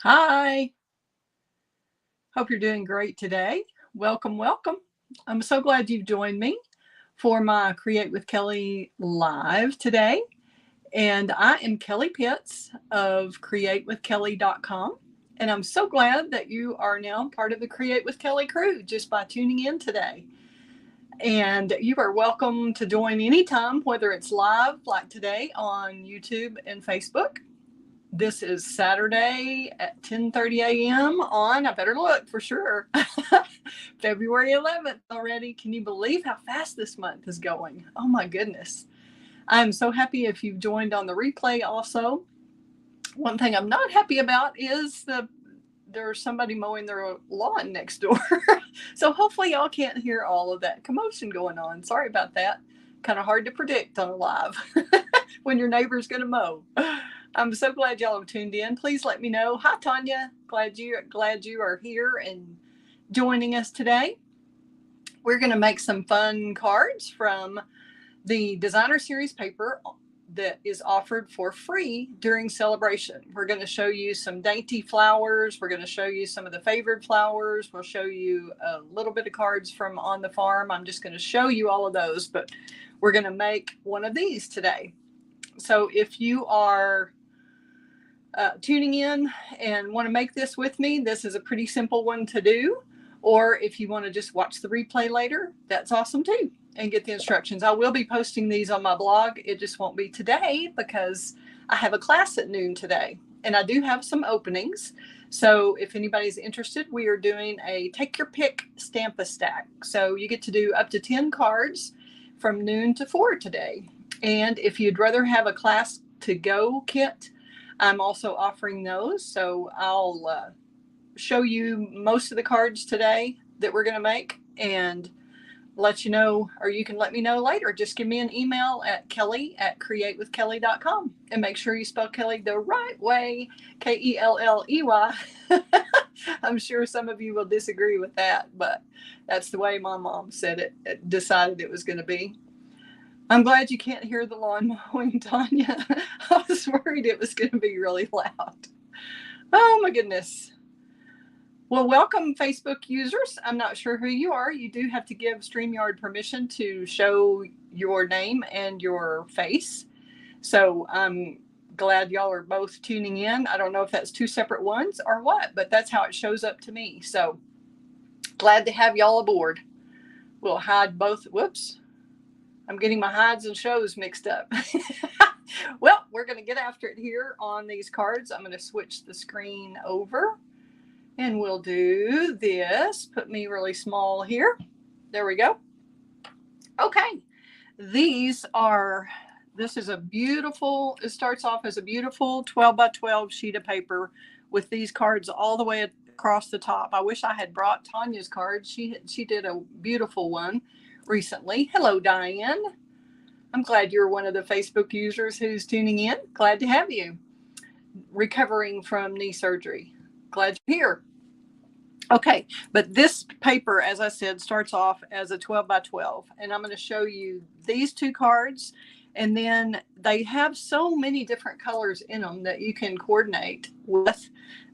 Hi, hope you're doing great today. Welcome, welcome. I'm so glad you've joined me for my Create with Kelly live today. And I am Kelly Pitts of createwithkelly.com. And I'm so glad that you are now part of the Create with Kelly crew just by tuning in today. And you are welcome to join anytime, whether it's live like today on YouTube and Facebook. This is Saturday at 10:30 a.m. on, I better look for sure, February 11th already. Can you believe how fast this month is going? Oh my goodness. I'm so happy if you've joined on the replay also. One thing I'm not happy about is there's somebody mowing their lawn next door. So hopefully y'all can't hear all of that commotion going on. Sorry about that. Kind of hard to predict on a live when your neighbor's going to mow. I'm so glad y'all have tuned in. Please let me know. Hi, Tanya. Glad you are here and joining us today. We're going to make some fun cards from the designer series paper that is offered for free during Saleabration. We're going to show you some dainty flowers. We're going to show you some of the favored flowers. We'll show you a little bit of cards from on the farm. I'm just going to show you all of those, but we're going to make one of these today. So if you are tuning in and want to make this with me, this is a pretty simple one to do. Or if you want to just watch the replay later, that's awesome too, and get the instructions. I will be posting these on my blog. It just won't be today because I have a class at noon today, and I do have some openings. So if anybody's interested, we are doing a Take Your Pick Stampastack. So you get to do up to 10 cards from noon to 4 today. And if you'd rather have a class to go kit, I'm also offering those. So I'll show you most of the cards today that we're going to make and let you know, or you can let me know later. Just give me an email at kelly@createwithkelly.com and make sure you spell Kelly the right way, Kelley. I'm sure some of you will disagree with that, but that's the way my mom said it decided it was going to be. I'm glad you can't hear the lawn mowing, Tanya. I was worried it was going to be really loud. Oh my goodness. Well, welcome, Facebook users. I'm not sure who you are. You do have to give StreamYard permission to show your name and your face. So I'm glad y'all are both tuning in. I don't know if that's two separate ones or what, but that's how it shows up to me. So glad to have y'all aboard. We'll hide both. Whoops. I'm getting my hides and shows mixed up. Well, we're going to get after it here on these cards. I'm going to switch the screen over and we'll do this. Put me really small here. There we go. Okay. This is a beautiful, it starts off as a beautiful 12 by 12 sheet of paper with these cards all the way across the top. I wish I had brought Tanya's cards. She did a beautiful one recently. Hello, Diane. I'm glad you're one of the Facebook users who's tuning in. Glad to have you. Recovering from knee surgery. Glad you're here. Okay, but this paper, as I said, starts off as a 12 by 12. And I'm going to show you these two cards. And then they have so many different colors in them that you can coordinate with,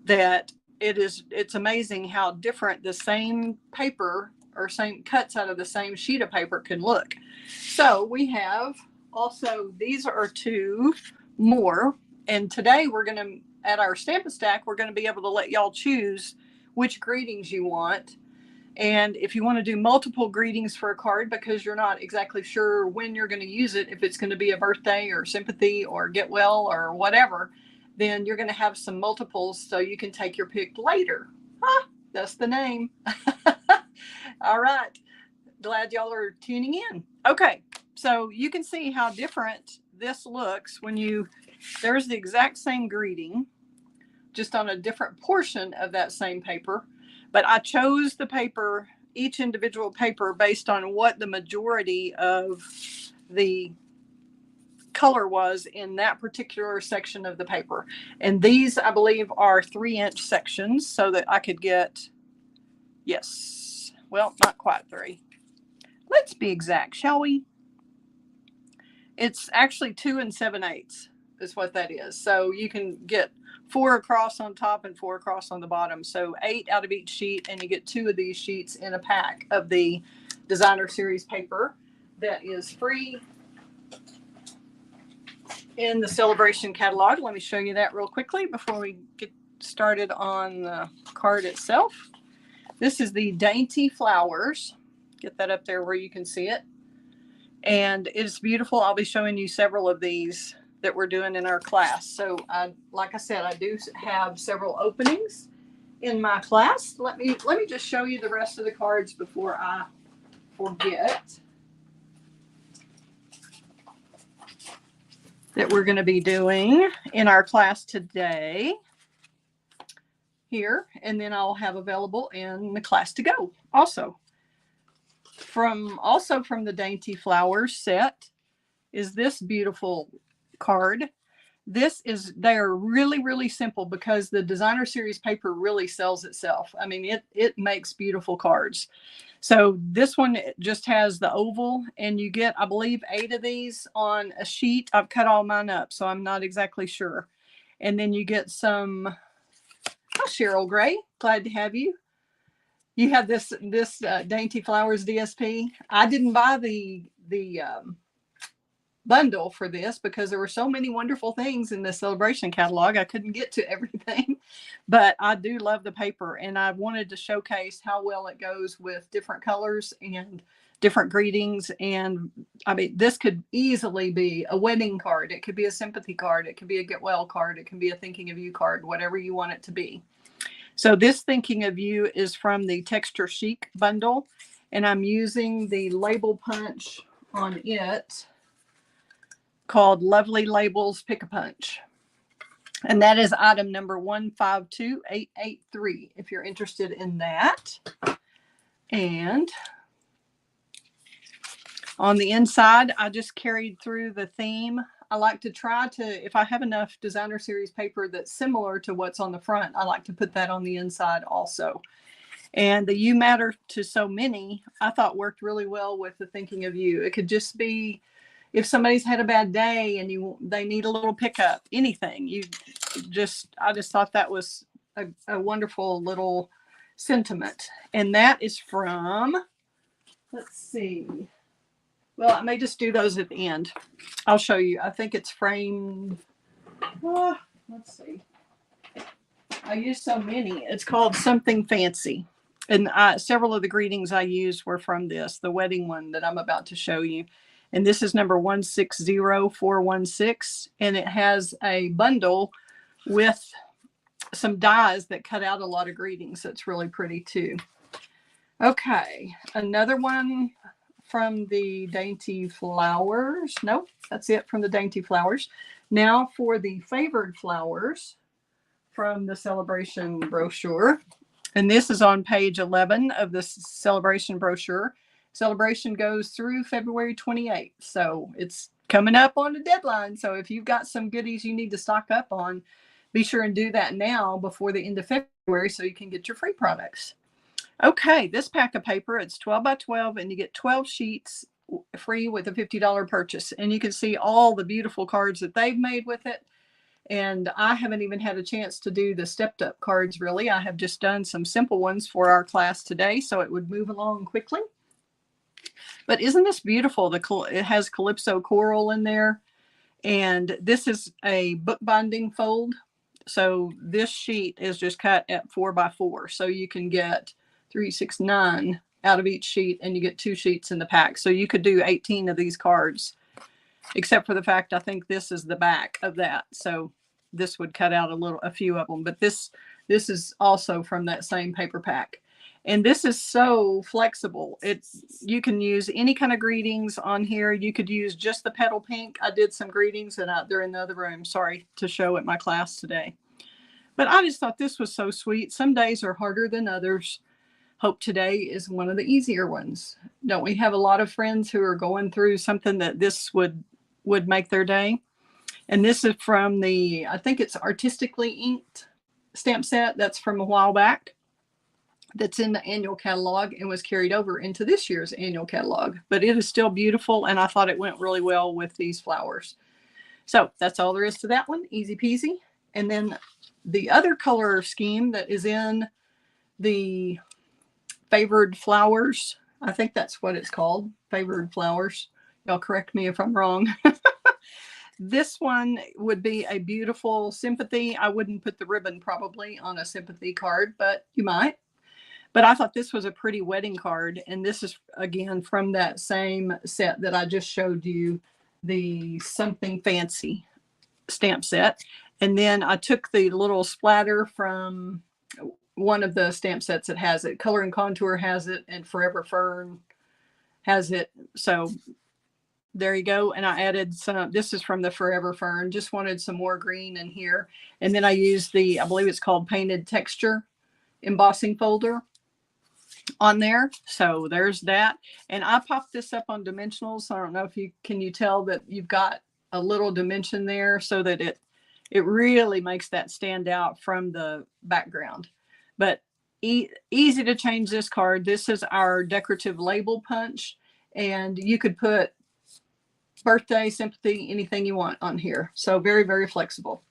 that it's amazing how different the same paper or same cuts out of the same sheet of paper can look. So we have also, these are two more. And today we're going to, at our Stampastack, we're going to be able to let y'all choose which greetings you want. And if you want to do multiple greetings for a card because you're not exactly sure when you're going to use it, if it's going to be a birthday or sympathy or get well or whatever, then you're going to have some multiples so you can take your pick later. That's the name. All right. Glad y'all are tuning in. Okay. So you can see how different this looks when there's the exact same greeting, just on a different portion of that same paper. But I chose the paper, each individual paper, based on what the majority of the color was in that particular section of the paper. And these, I believe, are 3-inch sections so that I could get, yes, well, not quite 3. Let's be exact, shall we? It's actually 2 7/8. is what that is. So you can get 4 across on top and 4 across on the bottom. So 8 out of each sheet, and you get 2 of these sheets in a pack of the Designer Series paper that is free in the Salebration catalog. Let me show you that real quickly before we get started on the card itself. This is the Dainty Flowers. Get that up there where you can see it. And it's beautiful. I'll be showing you several of these that we're doing in our class. So like I said, I do have several openings in my class. Let me just show you the rest of the cards before I forget that we're going to be doing in our class today here, and then I'll have available in the class to go also. From the Dainty Flowers set is this beautiful card. They are really, really simple because the Designer Series paper really sells itself. I mean, it makes beautiful cards. So this one just has the oval, and you get, I believe, 8 of these on a sheet. I've cut all mine up, so I'm not exactly sure. And then you get some, oh, Cheryl Gray, glad to have you. You have this Dainty Flowers DSP. I didn't buy the bundle for this because there were so many wonderful things in the Salebration catalog. I couldn't get to everything, but I do love the paper, and I wanted to showcase how well it goes with different colors and different greetings. And I mean, this could easily be a wedding card. It could be a sympathy card. It could be a get well card. It can be a thinking of you card, whatever you want it to be. So this Thinking of You is from the Texture Chic bundle, and I'm using the label punch on it called Lovely Labels Pick-a-Punch. And that is item number 152883 if you're interested in that. And on the inside, I just carried through the theme. I like to try to, if I have enough Designer Series paper that's similar to what's on the front, I like to put that on the inside also. And the You Matter to So Many, I thought worked really well with the Thinking of You. It could just be if somebody's had a bad day and they need a little pickup, anything. I just thought that was a wonderful little sentiment. And that is from, let's see. Well, I may just do those at the end. I'll show you. I think it's framed. Let's see. I used so many. It's called Something Fancy. And several of the greetings I used were from this, the wedding one that I'm about to show you. And this is number 160416. And it has a bundle with some dies that cut out a lot of greetings. That's really pretty too. Okay, another one from the Dainty Flowers. Nope, that's it from the Dainty Flowers. Now for the Favored Flowers from the Salebration brochure. And this is on page 11 of the Salebration brochure. Salebration goes through February 28th. So it's coming up on the deadline. So if you've got some goodies you need to stock up on, be sure and do that now before the end of February so you can get your free products. Okay, this pack of paper, it's 12 by 12, and you get 12 sheets free with a $50 purchase. And you can see all the beautiful cards that they've made with it. And I haven't even had a chance to do the stepped up cards, really. I have just done some simple ones for our class today, so it would move along quickly. But isn't this beautiful? It has Calypso Coral in there. And this is a bookbinding fold. So this sheet is just cut at 4 by 4. So you can get 3, 6, 9 out of each sheet, and you get 2 sheets in the pack. So you could do 18 of these cards, except for the fact I think this is the back of that. So this would cut out a few of them. But this is also from that same paper pack. And this is so flexible. You can use any kind of greetings on here. You could use just the petal pink. I did some greetings, and they're in the other room. Sorry to show at my class today. But I just thought this was so sweet. Some days are harder than others. Hope today is one of the easier ones. Don't we have a lot of friends who are going through something that this would make their day? And this is from the, I think it's Artistically Inked stamp set. That's from a while back. That's in the annual catalog and was carried over into this year's annual catalog. But it is still beautiful, and I thought it went really well with these flowers. So that's all there is to that one. Easy peasy. And then the other color scheme that is in the Favored Flowers, I think that's what it's called, Favored Flowers. Y'all correct me if I'm wrong. This one would be a beautiful sympathy. I wouldn't put the ribbon probably on a sympathy card, but you might. But I thought this was a pretty wedding card. And this is, again, from that same set that I just showed you, the Something Fancy stamp set. And then I took the little splatter from one of the stamp sets that has it. Color and Contour has it, and Forever Fern has it. So there you go. And I added some, this is from the Forever Fern, just wanted some more green in here. And then I used the, I believe it's called Painted Texture embossing folder on there. So there's that. And I popped this up on dimensionals. So I don't know if you tell that you've got a little dimension there so that it really makes that stand out from the background. But easy to change this card. This is our decorative label punch, and you could put birthday, sympathy, anything you want on here. So very, very flexible.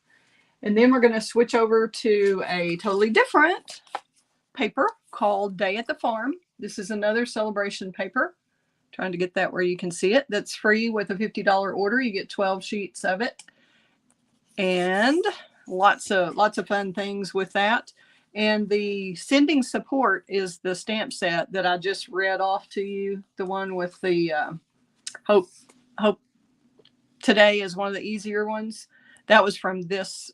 And then we're going to switch over to a totally different paper called Day at the Farm. This is another Saleabration paper. Trying to get that where you can see it. That's free with a $50 order. You get 12 sheets of it. And lots of fun things with that. And the Sending Support is the stamp set that I just read off to you. The one with the Hope Today is one of the easier ones. That was from this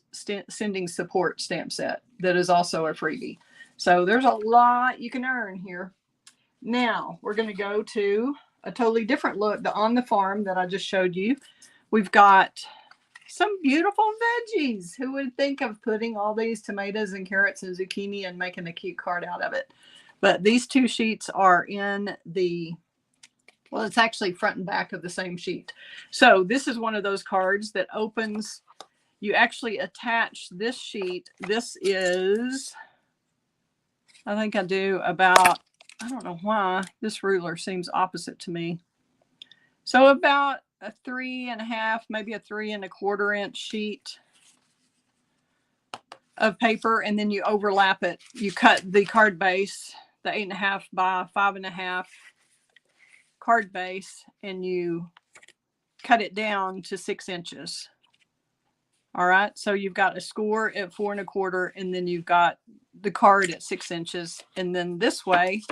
Sending Support stamp set that is also a freebie. So there's a lot you can earn here. Now we're going to go to a totally different look, the On the Farm that I just showed you. We've got some beautiful veggies. Who would think of putting all these tomatoes and carrots and zucchini and making a cute card out of it? But these two sheets are in the, well, it's actually front and back of the same sheet. So this is one of those cards that opens, you actually attach this sheet. This is, I think I do about, I don't know why this ruler seems opposite to me. So about a 3.5, maybe a 3¼ inch sheet of paper, and then you overlap it. You cut the card base, the 8.5 by 5.5 card base, and you cut it down to 6 inches. All right, so you've got a score at 4¼ and then you've got the card at 6 inches. And then this way,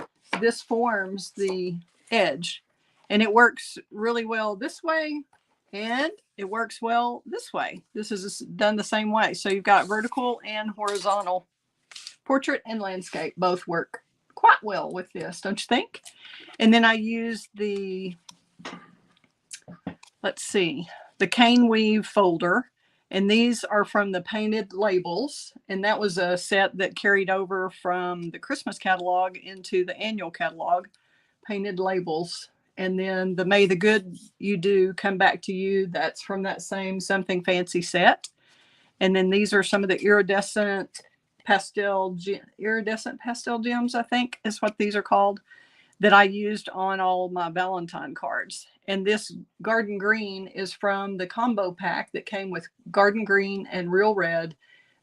this forms the edge. And it works really well this way, and it works well this way. This is done the same way. So you've got vertical and horizontal. Portrait and landscape both work quite well with this, don't you think? And then I use the, let's see, the cane weave folder. And these are from the Painted Labels. And that was a set that carried over from the Christmas catalog into the annual catalog, Painted Labels. And then the May the Good You Do Come Back to You, that's from that same Something Fancy set. And then these are some of the iridescent pastel gems, I think is what these are called, that I used on all my Valentine cards. And this Garden Green is from the combo pack that came with Garden Green and Real Red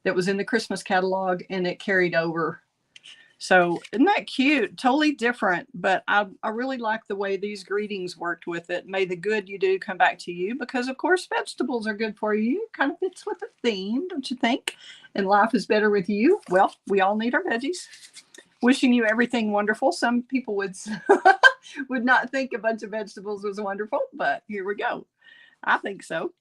that was in the Christmas catalog, and it carried over. So isn't that cute? Totally different, but I really like the way these greetings worked with it. May the good you do come back to you, because of course vegetables are good for you. Kind of fits with the theme, don't you think? And life is better with you. Well, we all need our veggies. Wishing you everything wonderful. Some people would would not think a bunch of vegetables was wonderful, but here we go. I think so.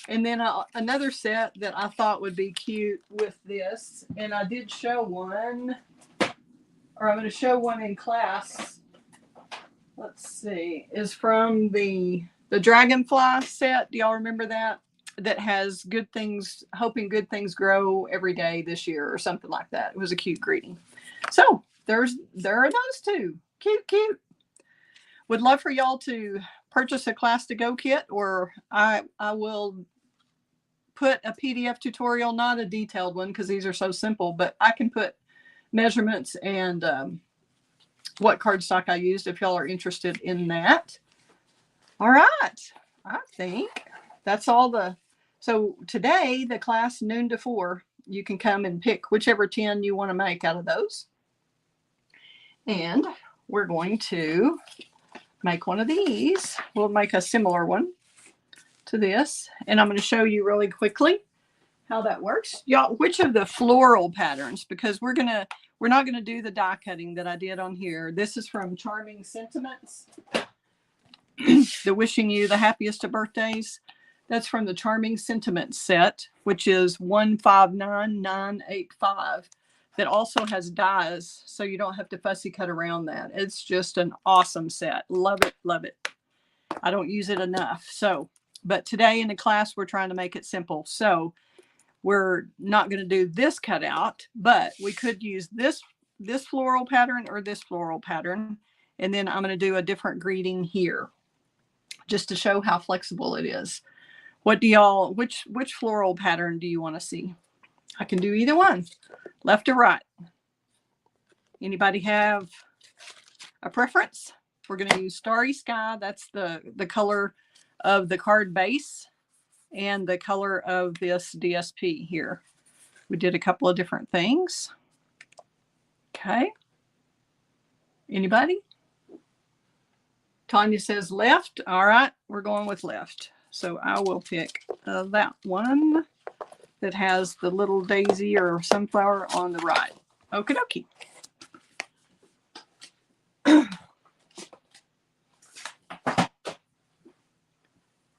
And then another set that I thought would be cute with this, and I did show one, or I'm going to show one in class. Let's see, is from the Dragonfly set. Do y'all remember that? That has good things, hoping good things grow every day this year or something like that. It was a cute greeting. So there are those two. Cute. Would love for y'all to purchase a Class to Go kit, or I will put a PDF tutorial, not a detailed one because these are so simple, but I can put measurements and what cardstock I used if y'all are interested in that. All right. I think that's all the So today, the class noon to 4, you can come and pick whichever 10 you want to make out of those. And we're going to make one of these. We'll make a similar one to this. And I'm going to show you really quickly how that works. Y'all, which of the floral patterns, because we're not going to do the die cutting that I did on here. This is from Charming Sentiments. The Wishing You the Happiest of Birthdays. That's from the Charming Sentiments set, which is 159985. That also has dies, so you don't have to fussy cut around that. It's just an awesome set. Love it, love it. I don't use it enough. So, but today in the class, we're trying to make it simple. So we're not going to do this cutout, but we could use this floral pattern or this floral pattern. And then I'm going to do a different greeting here just to show how flexible it is. What do y'all, which floral pattern do you want to see? I can do either one, left or right. Anybody have a preference? We're going to use Starry Sky. That's the color of the card base and the color of this DSP here. We did a couple of different things. Okay. Anybody? Tanya says left. All right, we're going with left. So I will pick that one that has the little daisy or sunflower on the right. Okie dokie.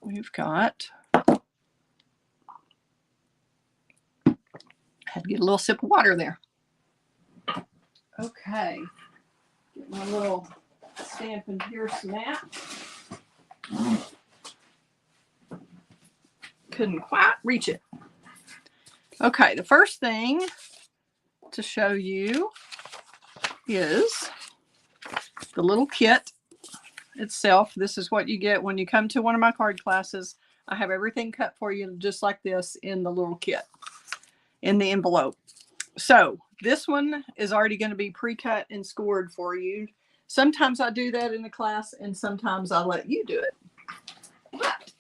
We've got, had to get a little sip of water there. Okay, get my little Stampin' Pierce mat. Couldn't quite reach it. Okay, the first thing to show you is the little kit itself. This is what you get when you come to one of my card classes. I have everything cut for you just like this in the little kit, in the envelope. So this one is already going to be pre-cut and scored for you. Sometimes I do that in the class and sometimes I let you do it. But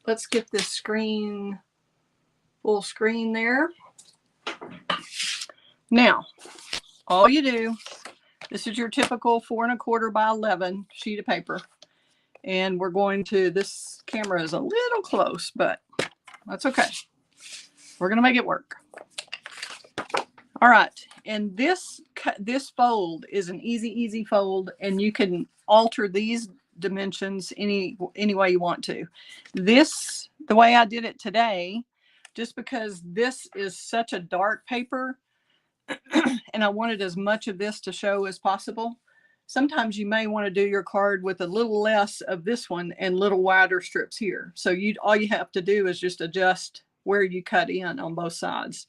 let's get this screen, full screen there. Now, all you do, this is your typical 4 1/4 by 11 sheet of paper. And we're going to, this camera is a little close, but that's okay. We're going to make it work. All right. And this fold is an easy fold, and you can alter these dimensions any way you want to. This, the way I did it today, just because this is such a dark paper and I wanted as much of this to show as possible. Sometimes you may want to do your card with a little less of this one and little wider strips here. So all you have to do is just adjust where you cut in on both sides.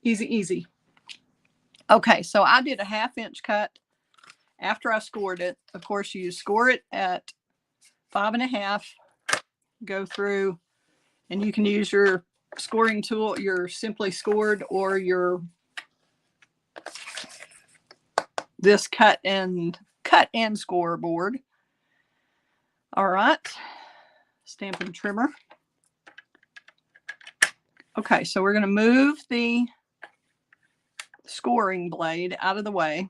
Easy. Okay, so I did a 1/2 inch cut after I scored it. Of course, you score it at 5 1/2, go through, and you can use your scoring tool, your Simply Scored, or your this cut and score board. All right, Stampin' trimmer. Okay, so we're going to move the scoring blade out of the way,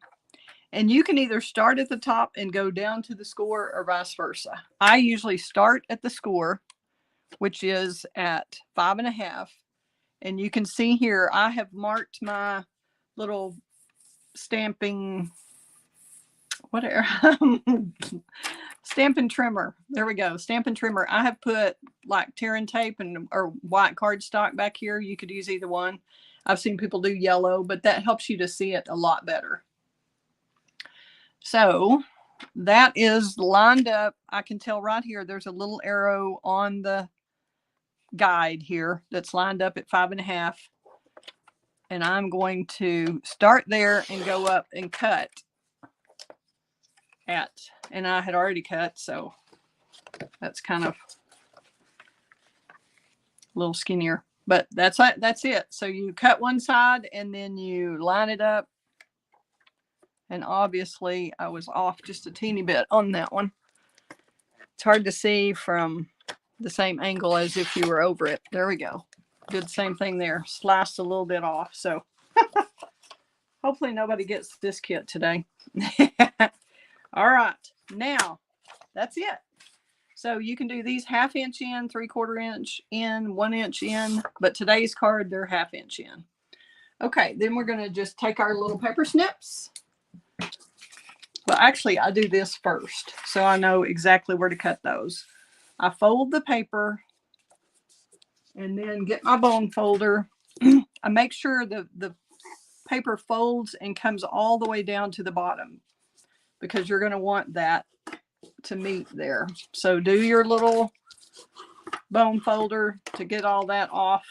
and you can either start at the top and go down to the score or vice versa. I usually start at the score, which is at 5 1/2, and you can see here I have marked my little stamping, whatever, Stampin' trimmer. There we go, Stampin' trimmer. I have put like tear and tape or white cardstock back here. You could use either one. I've seen people do yellow, but that helps you to see it a lot better. So that is lined up. I can tell right here there's a little arrow on the guide here that's lined up at 5 1/2. And I'm going to start there and go up and cut at, and I had already cut, so that's kind of a little skinnier, but that's it. So you cut one side and then you line it up. And obviously I was off just a teeny bit on that one. It's hard to see from the same angle as if you were over it. There we go. Did the same thing there. Sliced a little bit off. So hopefully nobody gets this kit today. All right. Now, that's it. So you can do these 1/2 inch in, 3/4 inch in, 1 inch in. But today's card, they're 1/2 inch in. Okay, then we're going to just take our little paper snips. Well, actually, I do this first, so I know exactly where to cut those. I fold the paper and then get my bone folder. I make sure the paper folds and comes all the way down to the bottom because you're going to want that to meet there. So do your little bone folder to get all that off.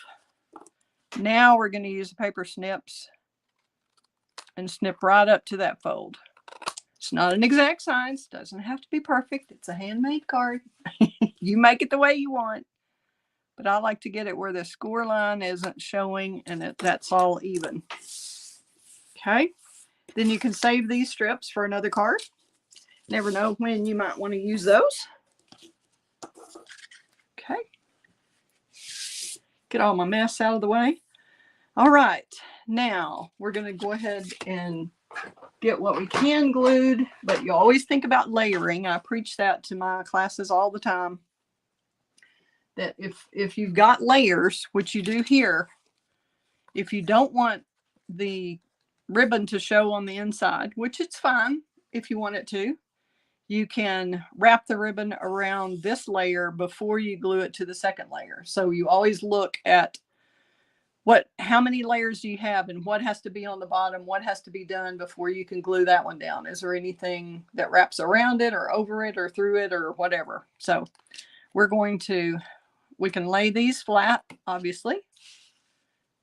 Now we're going to use the paper snips and snip right up to that fold. It's not an exact science. Doesn't have to be perfect. It's a handmade card. You make it the way you want. But I like to get it where the score line isn't showing and that's all even. Okay. Then you can save these strips for another card. Never know when you might want to use those. Okay. Get all my mess out of the way. All right. Now we're going to go ahead and get what we can glued, but you always think about layering. I preach that to my classes all the time. That if you've got layers, which you do here, if you don't want the ribbon to show on the inside, which it's fine if you want it to, you can wrap the ribbon around this layer before you glue it to the second layer. So you always look at how many layers do you have and what has to be on the bottom, what has to be done before you can glue that one down. Is there anything that wraps around it or over it or through it or whatever? So we can lay these flat, obviously.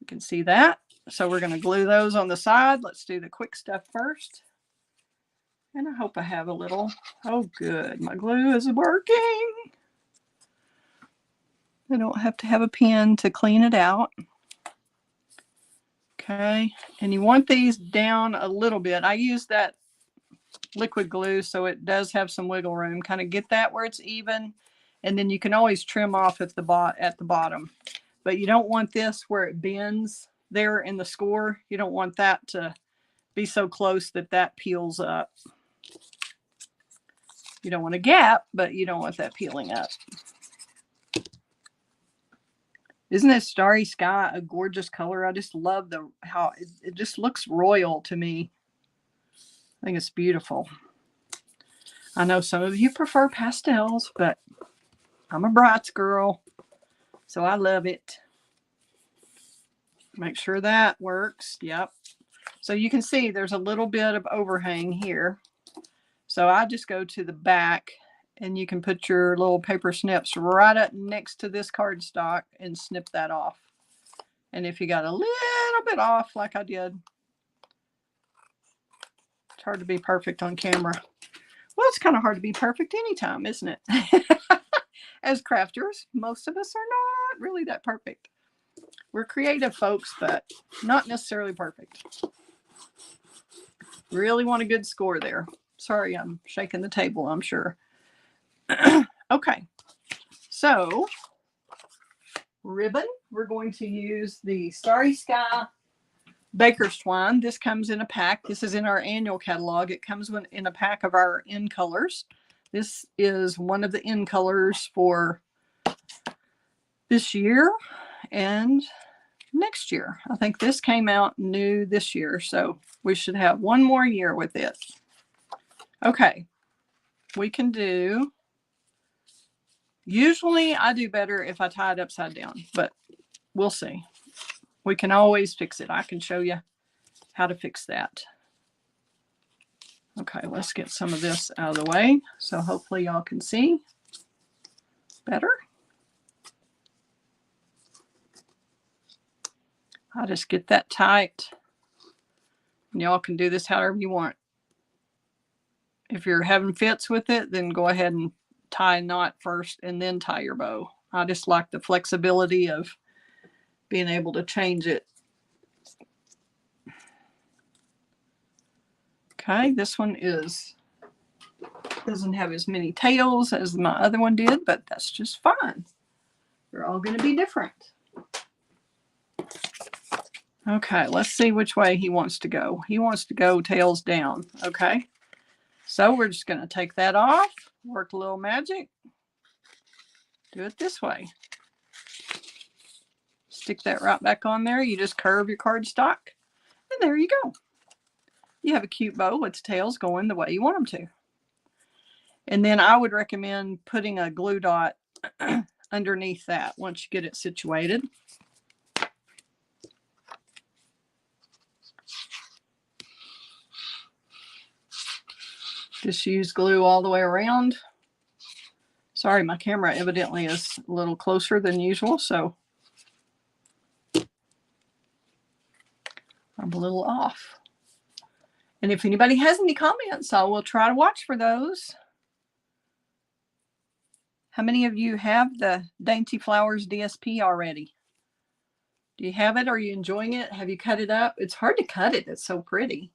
You can see that. So we're going to glue those on the side. Let's do the quick stuff first. And I hope I have a little, oh good, my glue is working. I don't have to have a pen to clean it out. Okay, and you want these down a little bit. I use that liquid glue so it does have some wiggle room. Kind of get that where it's even, and then you can always trim off at the bottom. But you don't want this where it bends there in the score. You don't want that to be so close that peels up. You don't want a gap, but you don't want that peeling up. Isn't this Starry Sky a gorgeous color? I just love how it just looks royal to me. I think it's beautiful. I know some of you prefer pastels, but I'm a brights girl, so I love it. Make sure that works. Yep. So you can see there's a little bit of overhang here. So I just go to the back and you can put your little paper snips right up next to this cardstock and snip that off. And if you got a little bit off like I did, it's hard to be perfect on camera. Well, it's kind of hard to be perfect anytime, isn't it? As crafters, most of us are not really that perfect. We're creative folks, but not necessarily perfect. Really want a good score there. Sorry, I'm shaking the table, I'm sure. Okay, so ribbon, we're going to use the Starry Sky Baker's Twine. This comes in a pack. This is in our annual catalog. It comes in a pack of our in colors. This is one of the in colors for this year and next year. I think this came out new this year, so we should have one more year with it. Okay, we can do, usually I do better if I tie it upside down, but we'll see. We can always fix it. I can show you how to fix that. Okay, let's get some of this out of the way so hopefully y'all can see better. I'll just get that tight. And y'all can do this however you want. If you're having fits with it, then go ahead and tie a knot first and then tie your bow. I just like the flexibility of being able to change it. Okay, this one doesn't have as many tails as my other one did, but that's just fine. They're all going to be different. Okay, let's see which way he wants to go. He wants to go tails down. Okay, so we're just going to take that off, work a little magic, do it this way. Stick that right back on there. You just curve your cardstock, and there you go. You have a cute bow with tails going the way you want them to. And then I would recommend putting a glue dot underneath that once you get it situated. Just use glue all the way around. Sorry, my camera evidently is a little closer than usual, so I'm a little off. And if anybody has any comments, I will try to watch for those. How many of you have the Dainty Flowers DSP already? Do you have it? Are you enjoying it? Have you cut it up? It's hard to cut it. It's so pretty.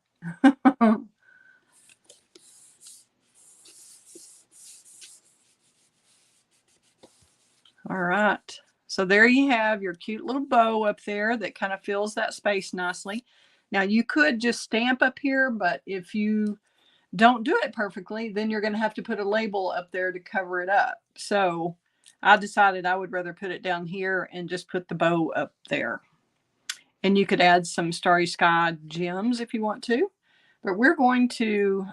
All right. So there you have your cute little bow up there that kind of fills that space nicely. Now you could just stamp up here, but if you don't do it perfectly, then you're going to have to put a label up there to cover it up. So I decided I would rather put it down here and just put the bow up there. And you could add some Starry Sky gems if you want to. But we're going to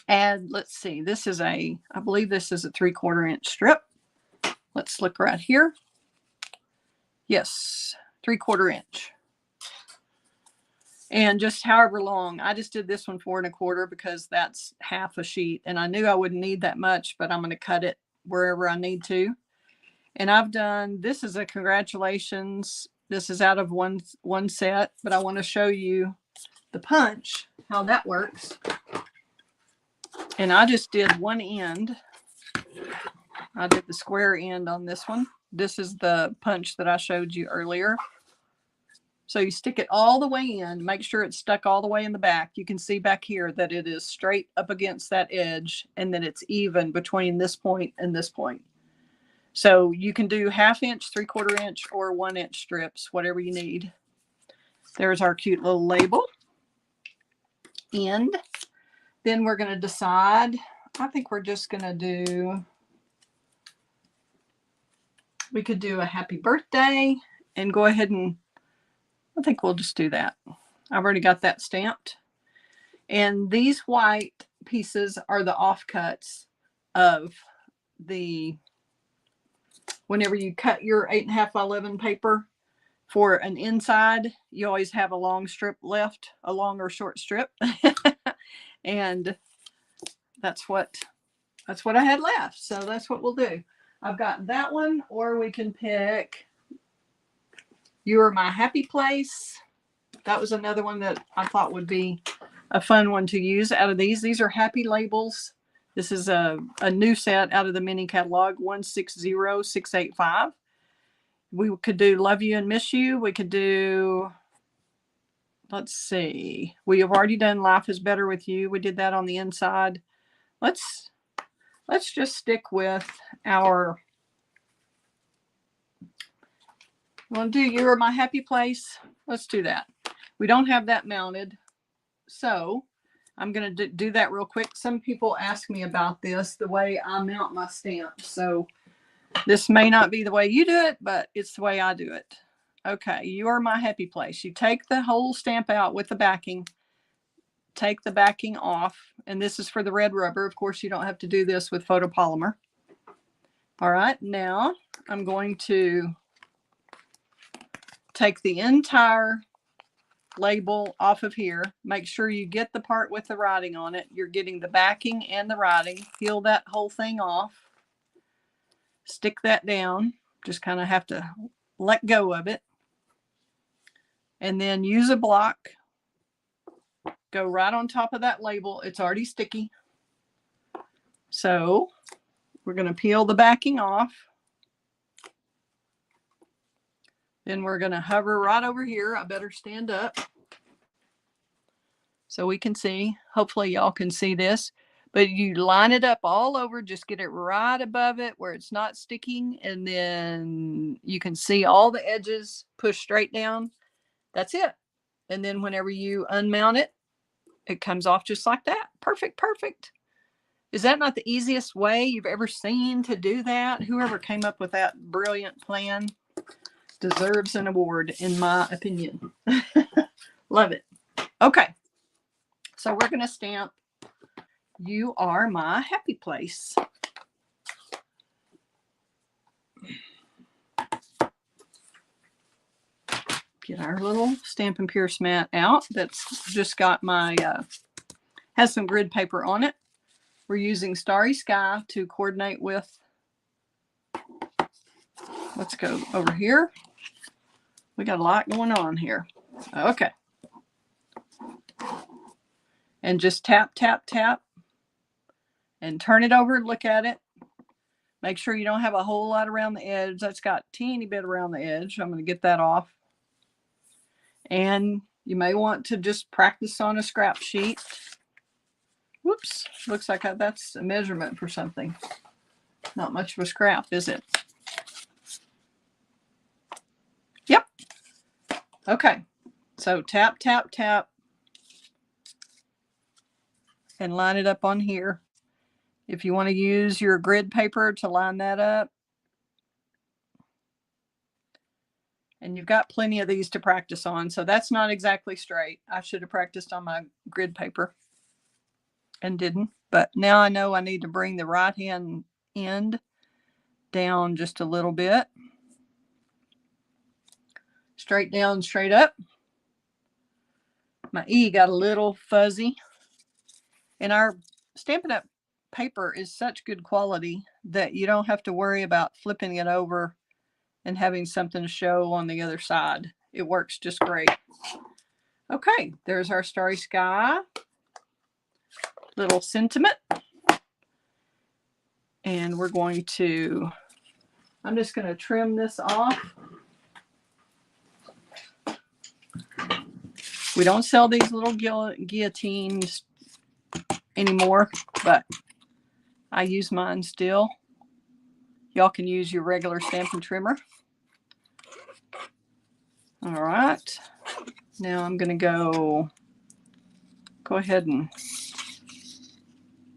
add, let's see, this is I believe this is a 3/4 inch strip. Let's look right here. Yes, 3/4 inch. And just however long. I just did this one 4 1/4 because that's half a sheet. And I knew I wouldn't need that much, but I'm going to cut it wherever I need to. And I've done, this is a congratulations. This is out of one set, but I want to show you the punch, how that works. And I just did one end. I did the square end on this one. This is the punch that I showed you earlier. So you stick it all the way in, make sure it's stuck all the way in the back. You can see back here that it is straight up against that edge and that it's even between this point and this point. So you can do 1/2 inch, 3/4 inch, or 1 inch strips, whatever you need. There's our cute little label. And then we're going to decide, I think we're just going to do, we could do a happy birthday and go ahead and, I think we'll just do that. I've already got that stamped. And these white pieces are the offcuts of the, whenever you cut your 8.5 by 11 paper for an inside, you always have a long strip left, a long or short strip. And that's what I had left. So that's what we'll do. I've got that one, or we can pick You Are My Happy Place. That was another one that I thought would be a fun one to use out of these. These are happy labels. This is a new set out of the mini catalog, 160685. We could do Love You and Miss You. We could do, let's see, we have already done Life is Better with You. We did that on the inside. Let's just stick with our, you want to do You Are My Happy Place? Let's do that. We don't have that mounted, so I'm going to do that real quick. Some people ask me about this, the way I mount my stamps. So this may not be the way you do it, but it's the way I do it. Okay, You Are My Happy Place. You take the whole stamp out with the backing. Take the backing off. And this is for the red rubber. Of course, you don't have to do this with photopolymer. All right, now I'm going to take the entire label off of here. Make sure you get the part with the writing on it. You're getting the backing and the writing. Peel that whole thing off. Stick that down. Just kind of have to let go of it. And then use a block. Go right on top of that label. It's already sticky. So we're going to peel the backing off. Then we're going to hover right over here. I better stand up so we can see. Hopefully y'all can see this. But you line it up all over, just get it right above it where it's not sticking, and then you can see all the edges push straight down. That's it. And then whenever you unmount it, it comes off just like that. Perfect, perfect. Is that not the easiest way you've ever seen to do that? Whoever came up with that brilliant plan deserves an award, in my opinion. Love it. Okay. So we're going to stamp You Are My Happy Place. Get our little Stampin' Pierce mat out. That's just got my, has some grid paper on it. We're using Starry Sky to coordinate with. Let's go over here. We got a lot going on here. Okay. And just tap, tap, tap. And turn it over and look at it. Make sure you don't have a whole lot around the edge. That's got a teeny bit around the edge. I'm going to get that off. And you may want to just practice on a scrap sheet. Whoops. Looks like that's a measurement for something. Not much of a scrap, is it? Yep. Okay. So tap, tap, tap. And line it up on here. If you want to use your grid paper to line that up. And you've got plenty of these to practice on. So that's not exactly straight. I should have practiced on my grid paper and didn't. But now I know I need to bring the right hand end down just a little bit. Straight down, straight up. My E got a little fuzzy. And our Stampin' Up! Paper is such good quality that you don't have to worry about flipping it over and having something to show on the other side. It works just great. Okay, there's our Starry Sky. Little sentiment. And we're going to, I'm just going to trim this off. We don't sell these little guillotines anymore, but I use mine still. Y'all can use your regular Stampin' trimmer. All right. Now I'm going to go ahead and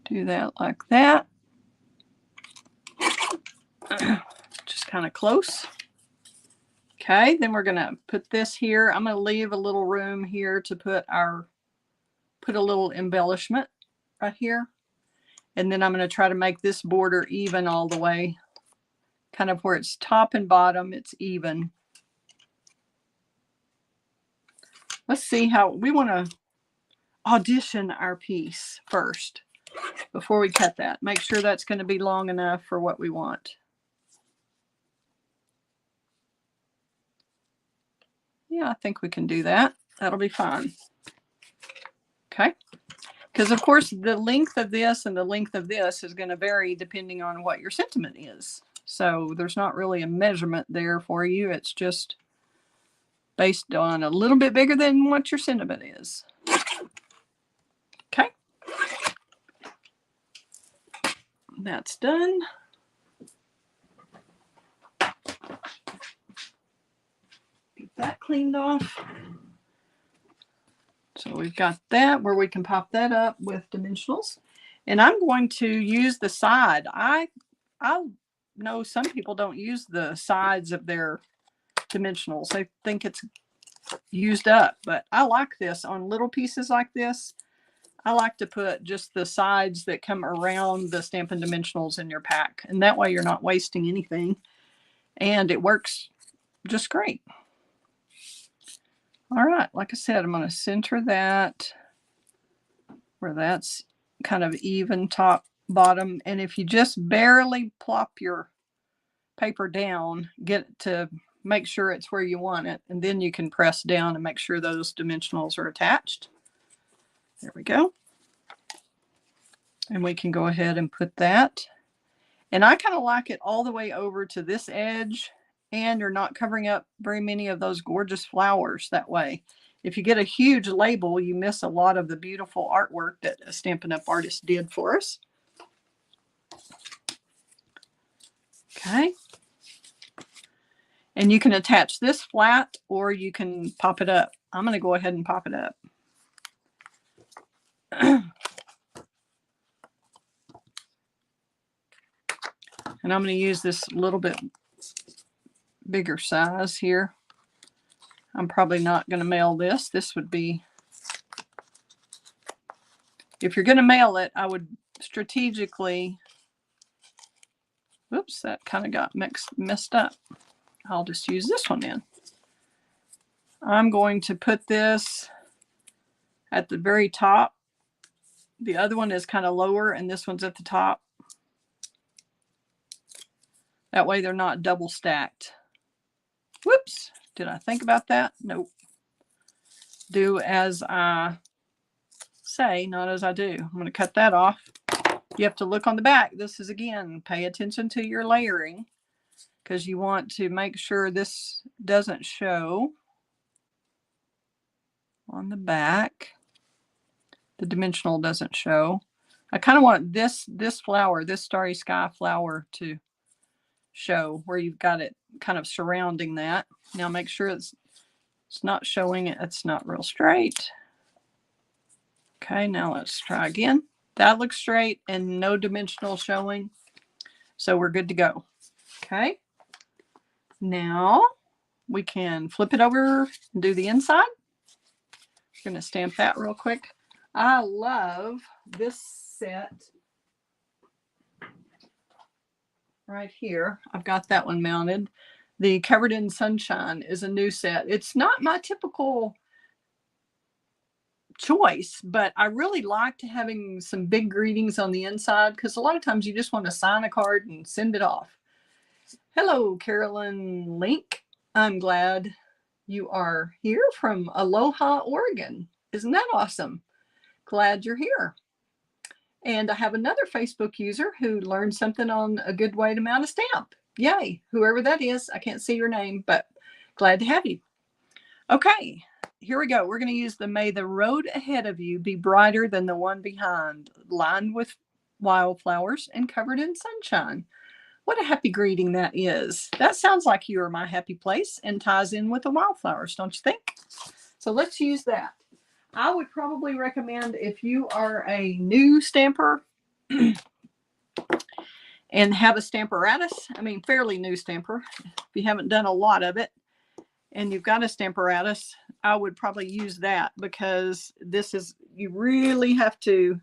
do that like that. Just kind of close. Okay, then we're going to put this here. I'm going to leave a little room here to put a little embellishment right here. And then I'm going to try to make this border even all the way. Kind of where it's top and bottom, it's even. Let's see how we want to audition our piece first before we cut that. Make sure that's going to be long enough for what we want. Yeah, I think we can do that. That'll be fine. Okay. Because, of course, the length of this and the length of this is going to vary depending on what your sentiment is. So there's not really a measurement there for you. It's just based on a little bit bigger than what your sentiment is. Okay. That's done. Get that cleaned off. So we've got that where we can pop that up with dimensionals. And I'm going to use the side. I know some people don't use the sides of their dimensionals. They think it's used up, but I like this on little pieces like this. I like to put just the sides that come around the Stampin' Dimensionals in your pack. And that way you're not wasting anything. And it works just great. All right, like I said, I'm going to center that where that's kind of even top, bottom. And if you just barely plop your paper down, get it to make sure it's where you want it. And then you can press down and make sure those dimensionals are attached. There we go. And we can go ahead and put that. And I kind of like it all the way over to this edge. And you're not covering up very many of those gorgeous flowers that way. If you get a huge label, you miss a lot of the beautiful artwork that a Stampin' Up! Artist did for us. Okay. And you can attach this flat or you can pop it up. I'm going to go ahead and pop it up. And I'm going to use this little bit bigger size here. I'm probably not going to mail this. This would be, if you're going to mail it, I would strategically, oops, that kind of got messed up. I'll just use this one then. I'm going to put this at the very top. The other one is kind of lower and this one's at the top. That way they're not double stacked. Whoops, did I think about that? Nope. Do as I say, not as I do. I'm going to cut that off. You have to look on the back. This is, again, pay attention to your layering because you want to make sure this doesn't show on the back. The dimensional doesn't show. I kind of want this flower, this Starry Sky flower, to show where you've got it kind of surrounding that. Now make sure it's not showing it. It's not real straight. Okay, now let's try again. That looks straight and no dimensional showing. So we're good to go. Okay. Now we can flip it over and do the inside. I'm going to stamp that real quick. I love this set right here. I've got that one mounted. The Covered in Sunshine is a new set. It's not my typical choice, but I really liked having some big greetings on the inside because a lot of times you just want to sign a card and send it off. Hello, Carolyn Link. I'm glad you are here from Aloha, Oregon. Isn't that awesome? Glad you're here. And I have another Facebook user who learned something on a good way to mount a stamp. Yay, whoever that is. I can't see your name, but glad to have you. Okay, here we go. We're going to use the May the Road Ahead of You Be Brighter Than the One Behind, lined with wildflowers and covered in sunshine. What a happy greeting that is. That sounds like You Are My Happy Place and ties in with the wildflowers, don't you think? So let's use that. I would probably recommend, if you are a new stamper and have a Stamparatus, I mean fairly new stamper, if you haven't done a lot of it and you've got a Stamparatus, I would probably use that because this is, you really have to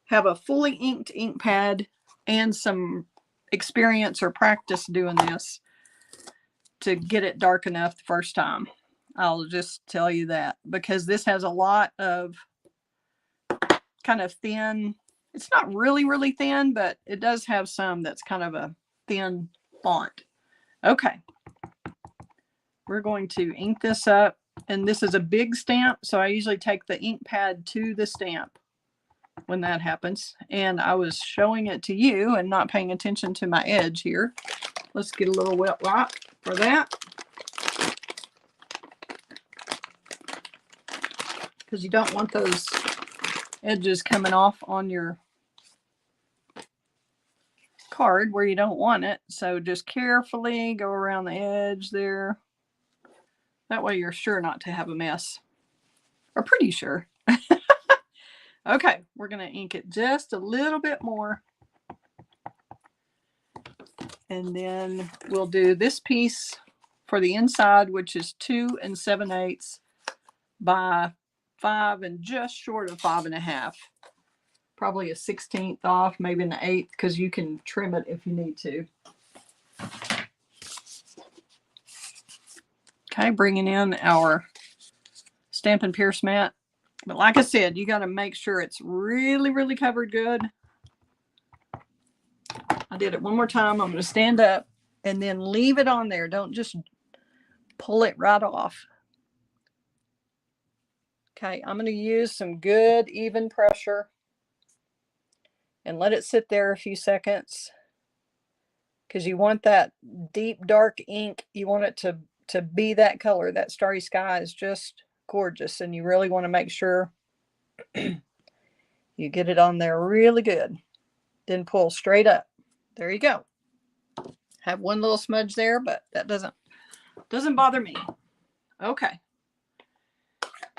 have a fully inked ink pad and some experience or practice doing this to get it dark enough the first time. I'll just tell you that, because this has a lot of kind of thin, it's not really, really thin, but it does have some that's kind of a thin font. Okay. We're going to ink this up, and this is a big stamp, so I usually take the ink pad to the stamp when that happens. And I was showing it to you and not paying attention to my edge here. Let's get a little wet wipe for that, because you don't want those edges coming off on your card where you don't want it. So just carefully go around the edge there. That way you're sure not to have a mess, or pretty sure. Okay, we're going to ink it just a little bit more. And then we'll do this piece for the inside, which is 2 7/8 by 5 and just short of 5.5. Probably a 16th off, maybe an 1/8, because you can trim it if you need to. Okay, bringing in our Stampin' Pierce mat. But like I said, you got to make sure it's really, really covered good. I did it one more time. I'm going to stand up and then leave it on there. Don't just pull it right off. Okay, I'm going to use some good even pressure and let it sit there a few seconds, because you want that deep dark ink. You want it to be that color. That Starry Sky is just gorgeous. And you really want to make sure you get it on there really good. Then pull straight up. There you go. Have one little smudge there, but that doesn't bother me. Okay.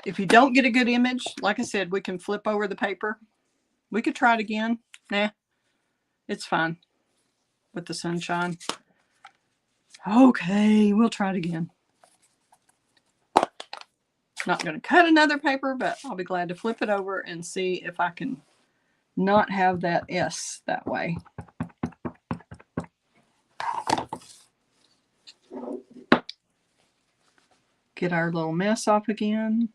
If you don't get a good image, like I said, we can flip over the paper. We could try it again. Nah, it's fine with the sunshine. Okay, we'll try it again. Not going to cut another paper, but I'll be glad to flip it over and see if I can not have that S that way. Get our little mess off again.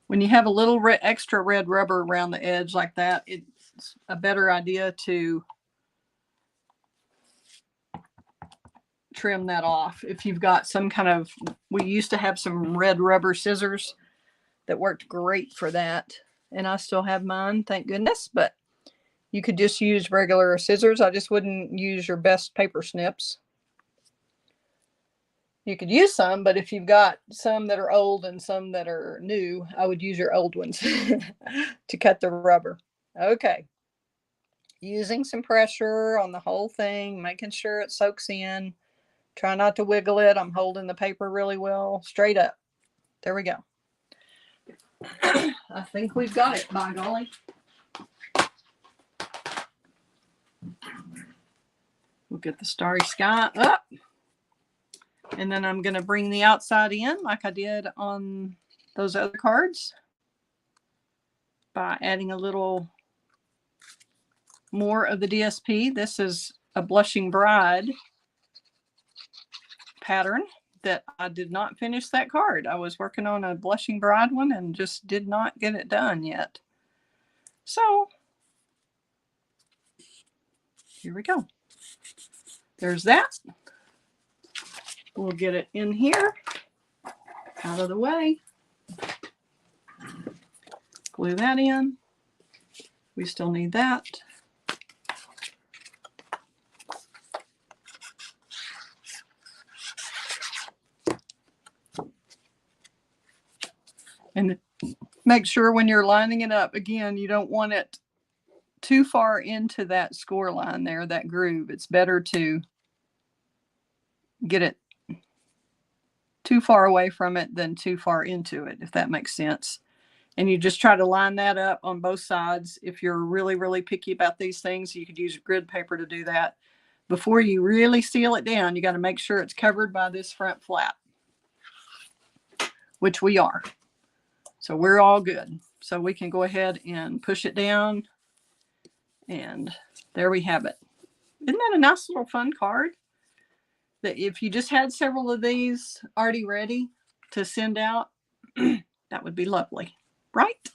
When you have a little extra red rubber around the edge like that, it's a better idea to trim that off. If you've got some kind of, we used to have some red rubber scissors that worked great for that. And I still have mine, thank goodness, but you could just use regular scissors. I just wouldn't use your best paper snips. You could use some, but if you've got some that are old and some that are new, I would use your old ones to cut the rubber. Okay. Using some pressure on the whole thing, making sure it soaks in. Try not to wiggle it. I'm holding the paper really well. Straight up. There we go. I think we've got it, by golly. We'll get the Starry Sky up. And then I'm going to bring the outside in like I did on those other cards by adding a little more of the DSP. This is a Blushing Bride pattern that I did not finish that card. I was working on a Blushing Bride one and just did not get it done yet. So here we go. There's that. We'll get it in here, out of the way. Glue that in. We still need that. And make sure when you're lining it up, again, you don't want it too far into that score line there, that groove. It's better to get it too far away from it than too far into it, if that makes sense. And you just try to line that up on both sides. If you're really, really picky about these things, you could use grid paper to do that. Before you really seal it down, you got to make sure it's covered by this front flap, which we are. So we're all good. So we can go ahead and push it down. And there we have it. Isn't that a nice little fun card? That if you just had several of these already ready to send out, that would be lovely, right?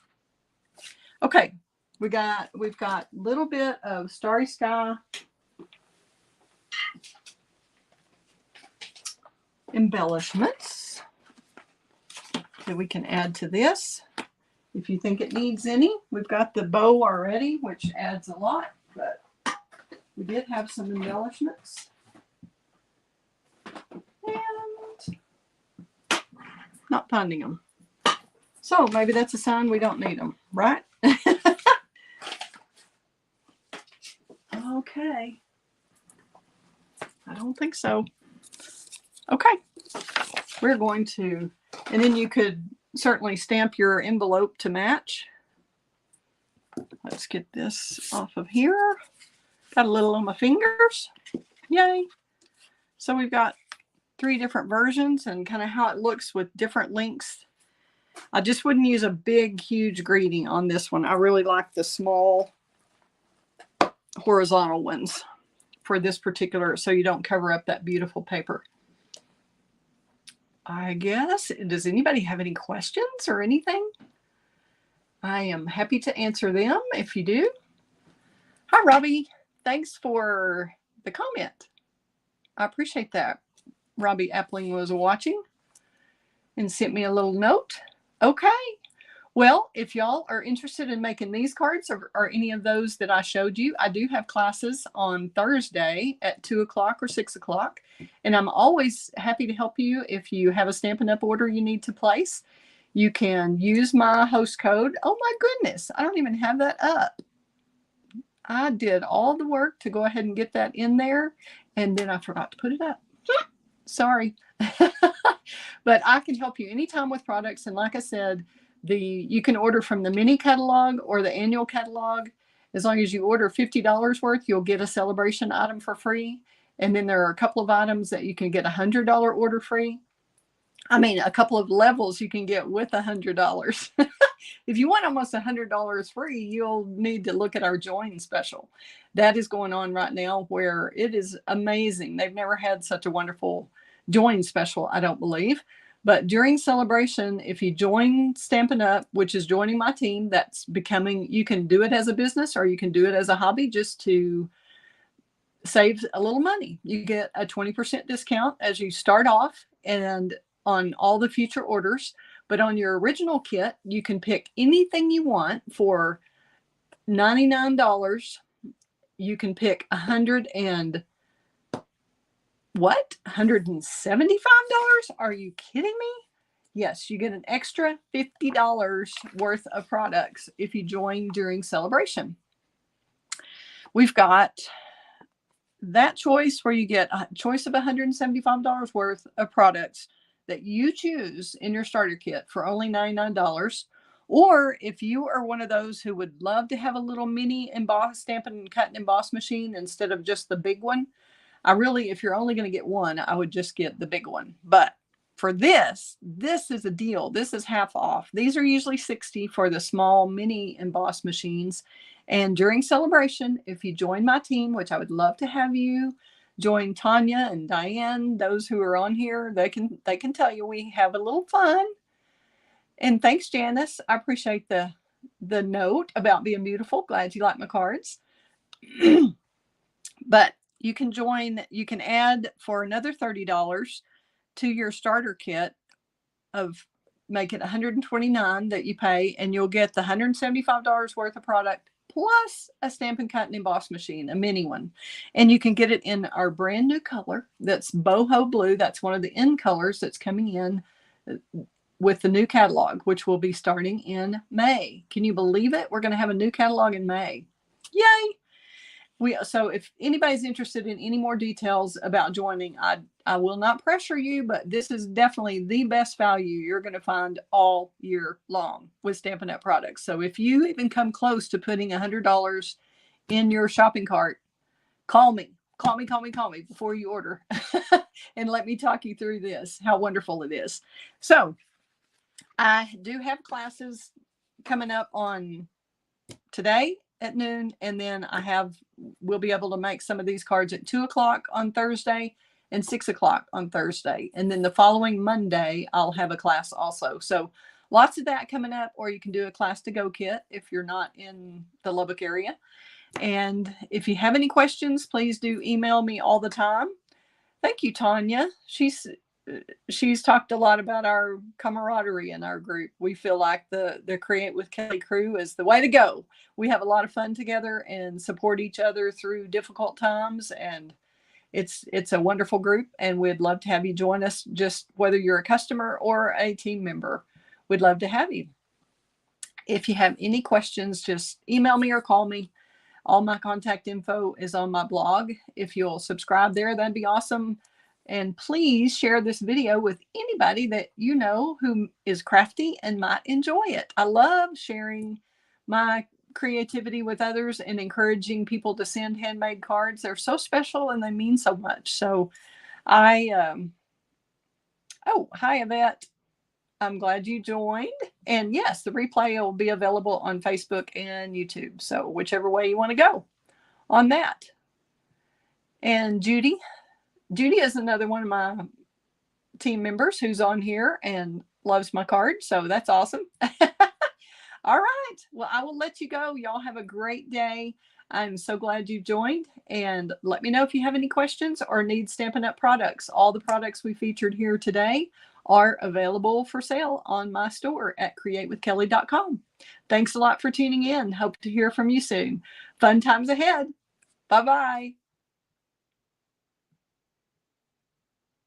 Okay, we've got a little bit of Starry Sky embellishments that we can add to this if you think it needs any. We've got the bow already, which adds a lot, but we did have some embellishments. And not finding them. So maybe that's a sign we don't need them, right? Okay. I don't think so. Okay. We're going to, and then you could certainly stamp your envelope to match. Let's get this off of here. Got a little on my fingers. Yay. So we've got 3 different versions and kind of how it looks with different lengths. I just wouldn't use a big, huge greeting on this one. I really like the small horizontal ones for this particular, so you don't cover up that beautiful paper. I guess, does anybody have any questions or anything? I am happy to answer them if you do. Hi, Robbie. Thanks for the comment. I appreciate that. Robbie Appling was watching and sent me a little note. Okay. Well, if y'all are interested in making these cards or any of those that I showed you, I do have classes on Thursday at 2 o'clock or 6 o'clock. And I'm always happy to help you if you have a Stampin' Up! Order you need to place. You can use my host code. Oh my goodness, I don't even have that up. I did all the work to go ahead and get that in there, and then I forgot to put it up. Sorry. But I can help you anytime with products. And like I said, you can order from the mini catalog or the annual catalog. As long as you order $50 worth, you'll get a Saleabration item for free. And then there are a couple of items that you can get $100 order free. I mean, a couple of levels you can get with $100. If you want almost $100 free, you'll need to look at our join special. That is going on right now, where it is amazing. They've never had such a wonderful join special, I don't believe. But during Saleabration, if you join Stampin' Up!, which is joining my team, that's becoming, you can do it as a business or you can do it as a hobby just to save a little money. You get a 20% discount as you start off and on all the future orders. But on your original kit, you can pick anything you want for $99. You can pick $175? Are you kidding me? Yes, you get an extra $50 worth of products if you join during Saleabration. We've got that choice where you get a choice of $175 worth of products that you choose in your starter kit for only $99. Or if you are one of those who would love to have a little mini Stampin' and Cut and Emboss machine instead of just the big one, if you're only going to get one, I would just get the big one. But for this is a deal. This is half off. These are usually $60 for the small mini emboss machines. And during Saleabration, if you join my team, which I would love to have you join Tanya and Diane, those who are on here, they can tell you we have a little fun. And thanks, Janice. I appreciate the note about being beautiful. Glad you like my cards. But you can join, you can add for another $30 to your starter kit of make it $129 that you pay, and you'll get the $175 worth of product plus a Stampin' Cut and Emboss machine, a mini one. And you can get it in our brand new color. That's boho blue. That's one of the end colors that's coming in with the new catalog, which will be starting in May. Can you believe it? We're going to have a new catalog in May. Yay! So if anybody's interested in any more details about joining, I will not pressure you, but this is definitely the best value you're going to find all year long with Stampin' Up! Products. So if you even come close to putting $100 in your shopping cart, call me before you order and let me talk you through this, how wonderful it is. So I do have classes coming up on today at noon, and then we'll be able to make some of these cards at 2 o'clock on Thursday and 6 o'clock on Thursday. And then the following Monday, I'll have a class also. So lots of that coming up, or you can do a class to go kit if you're not in the Lubbock area. And if you have any questions, please do email me all the time. Thank you, Tanya. She's talked a lot about our camaraderie in our group. We feel like the Create with Kelly crew is the way to go. We have a lot of fun together and support each other through difficult times. And it's a wonderful group, and we'd love to have you join us, just whether you're a customer or a team member. We'd love to have you. If you have any questions, just email me or call me. All my contact info is on my blog. If you'll subscribe there, that'd be awesome. And please share this video with anybody that you know who is crafty and might enjoy it. I love sharing my creativity with others and encouraging people to send handmade cards. They're so special and they mean so much. So hi, Yvette. I'm glad you joined. And yes, the replay will be available on Facebook and YouTube. So whichever way you want to go on that. And Judy is another one of my team members who's on here and loves my cards. So that's awesome. All right. Well, I will let you go. Y'all have a great day. I'm so glad you joined. And let me know if you have any questions or need Stampin' Up! Products. All the products we featured here today are available for sale on my store at createwithkelly.com. Thanks a lot for tuning in. Hope to hear from you soon. Fun times ahead. Bye-bye.